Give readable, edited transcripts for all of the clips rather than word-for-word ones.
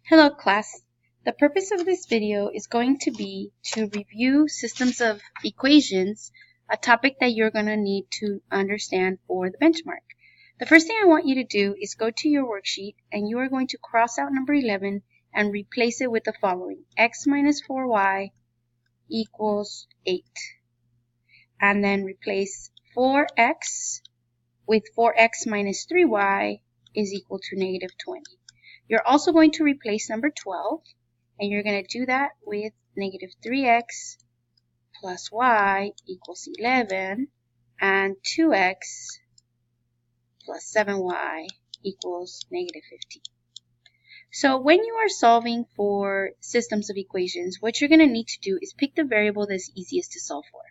Hello class. The purpose of this video is going to be to review systems of equations, a topic that you're going to need to understand for the benchmark. The first thing I want you to do is go to your worksheet and you are going to cross out number 11 and replace it with the following. X minus 4y equals 8. And then replace 4x with 4x minus 3y is equal to negative 20. You're also going to replace number 12, and you're going to do that with negative 3x plus y equals 11, and 2x plus 7y equals negative 15. So when you are solving for systems of equations, what you're going to need to do is pick the variable that's easiest to solve for.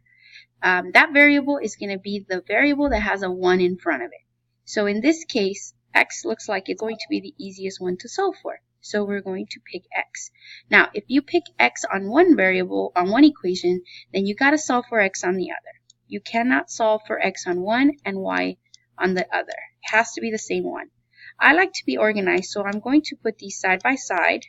That variable is going to be the variable that has a 1 in front of it. So in this case, x looks like it's going to be the easiest one to solve for. So we're going to pick x. Now, if you pick x on one variable, on one equation, then you got to solve for x on the other. You cannot solve for x on one and y on the other. It has to be the same one. I like to be organized, so I'm going to put these side by side.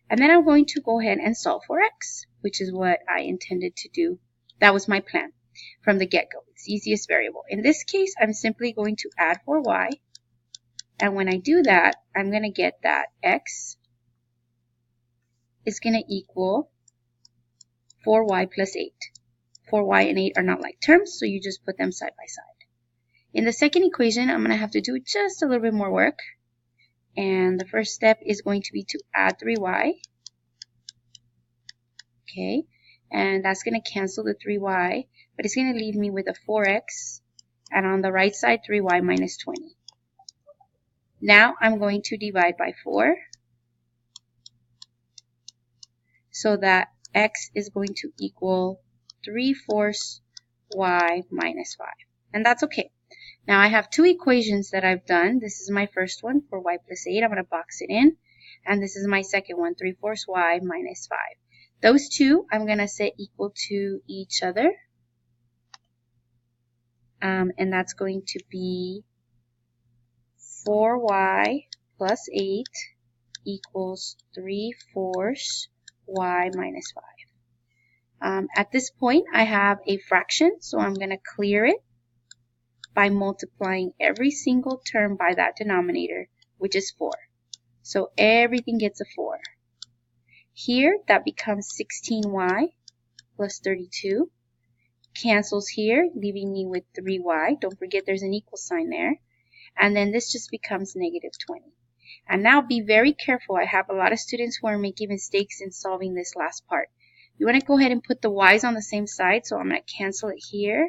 And then I'm going to go ahead and solve for x, which is what I intended to do. That was my plan from the get-go. It's the easiest variable. In this case, I'm simply going to add 4y. And when I do that, I'm going to get that x is going to equal 4y plus 8. 4y and 8 are not like terms, so you just put them side by side. In the second equation, I'm going to have to do just a little bit more work. And the first step is going to be to add 3y. Okay, and that's going to cancel the 3y, but it's going to leave me with a 4x, and on the right side, 3y minus 20. Now I'm going to divide by 4 so that x is going to equal 3/4 y minus 5. And that's okay. Now I have two equations that I've done. This is my first one for y plus 8. I'm going to box it in. And this is my second one, 3/4 y minus 5. Those two I'm going to set equal to each other. And that's going to be 4y plus 8 equals 3/4 y minus 5. At this point, I have a fraction, so I'm going to clear it by multiplying every single term by that denominator, which is 4. So everything gets a 4. Here, that becomes 16y plus 32. Cancels here, leaving me with 3y. Don't forget there's an equal sign there. And then this just becomes negative 20. And now be very careful. I have a lot of students who are making mistakes in solving this last part. You want to go ahead and put the y's on the same side, so I'm going to cancel it here.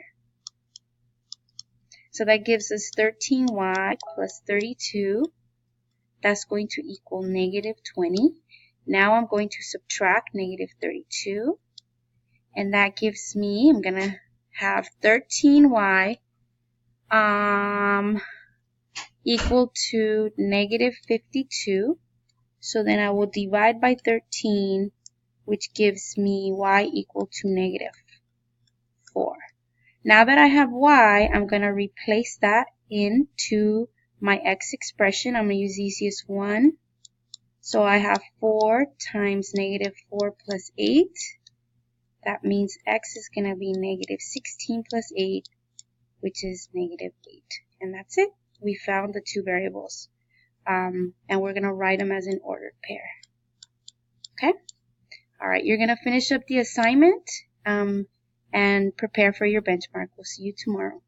So that gives us 13y plus 32. That's going to equal negative 20. Now I'm going to subtract negative 32. And that gives me, I'm going to have 13y equal to negative 52. So then I will divide by 13, which gives me y equal to negative 4. Now that I have y, I'm going to replace that into my x expression. I'm going to use the easiest one. So I have 4 times negative 4 plus 8. That means x is going to be negative 16 plus 8, which is negative 8. And that's it. We found the two variables. And we're going to write them as an ordered pair. Okay? All right, you're going to finish up the assignment and prepare for your benchmark. We'll see you tomorrow.